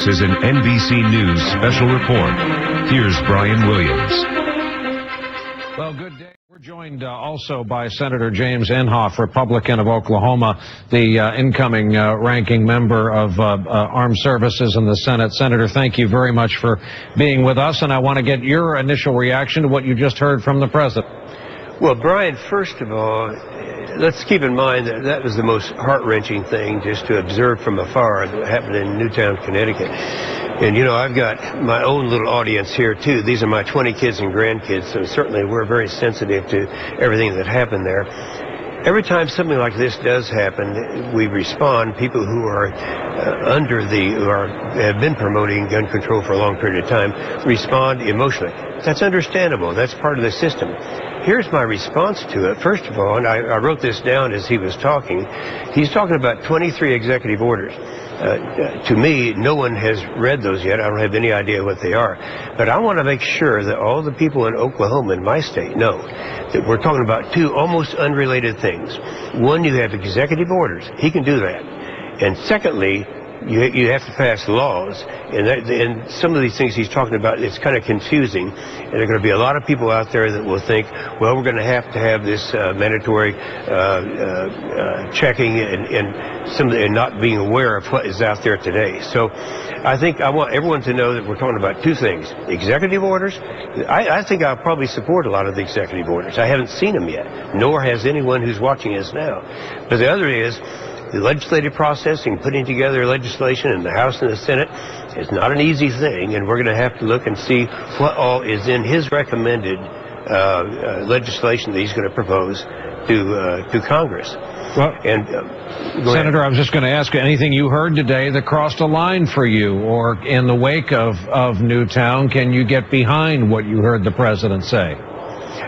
This is an NBC News special report. Here's Brian Williams. Well, good day. We're joined also by Senator James Inhofe, Republican of Oklahoma, the incoming ranking member of Armed Services in the Senate. Senator, thank you very much for being with us, and I want to get your initial reaction to what you just heard from the president. Well, Brian, first of all, let's keep in mind that that was the most heart-wrenching thing just to observe from afar that happened in Newtown, Connecticut. And, you know, I've got my own little audience here, too. These are my 20 kids and grandkids, so certainly we're very sensitive to everything that happened there. Every time something like this does happen, we respond. People who are have been promoting gun control for a long period of time respond emotionally. That's understandable. That's part of the system. Here's my response to it. First of all, and I wrote this down as he was talking, he's talking about 23 executive orders. To me, no one has read those yet. I don't have any idea what they are. But I want to make sure that all the people in Oklahoma, in my state, know that we're talking about two almost unrelated things. One, you have executive orders. He can do that. And secondly, you have to pass laws, and some of these things he's talking about, it's kind of confusing, and there are going to be a lot of people out there that will think, well, we're going to have this mandatory checking and not being aware of what is out there today. So I think I want everyone to know that we're talking about two things. Executive orders, I think I'll probably support a lot of the executive orders. I haven't seen them yet, nor has anyone who's watching us now. But the other is, the legislative process and putting together legislation in the House and the Senate is not an easy thing, and we're going to have to look and see what all is in his recommended legislation that he's going to propose to Congress. Well, and Senator, I was just going to ask, anything you heard today that crossed a line for you, or in the wake of Newtown, can you get behind what you heard the president say?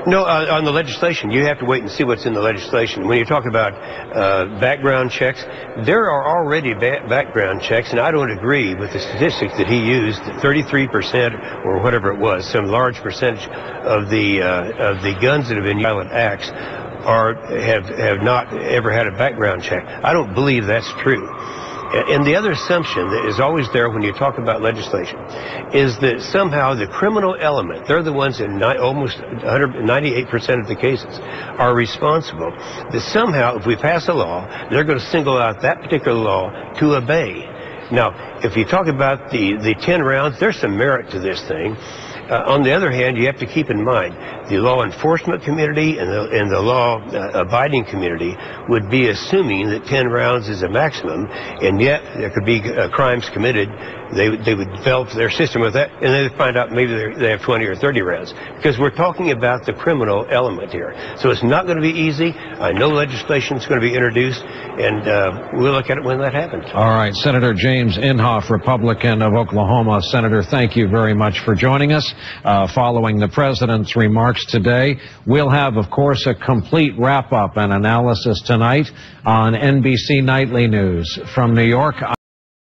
No, on the legislation, you have to wait and see what's in the legislation. When you talk about background checks, there are already background checks, and I don't agree with the statistics that he used, that 33% or whatever it was, some large percentage of the guns that have been violent acts have not ever had a background check. I don't believe that's true. And the other assumption that is always there when you talk about legislation is that somehow the criminal element, they're the ones in almost 98% of the cases, are responsible. That somehow, if we pass a law, they're going to single out that particular law to obey. Now, if you talk about the 10 rounds, there's some merit to this thing. On the other hand, you have to keep in mind the law enforcement community and the law abiding community would be assuming that 10 rounds is a maximum, and yet there could be crimes committed. They would develop their system with that, and they find out maybe they have 20 or 30 rounds, because we're talking about the criminal element here. So it's not going to be easy. I know legislation is going to be introduced, and we'll look at it when that happens. All right, Senator James Inhofe, Republican of Oklahoma. Senator, thank you very much for joining us. Following the president's remarks today, we'll have, of course, a complete wrap-up and analysis tonight on NBC Nightly News. From New York,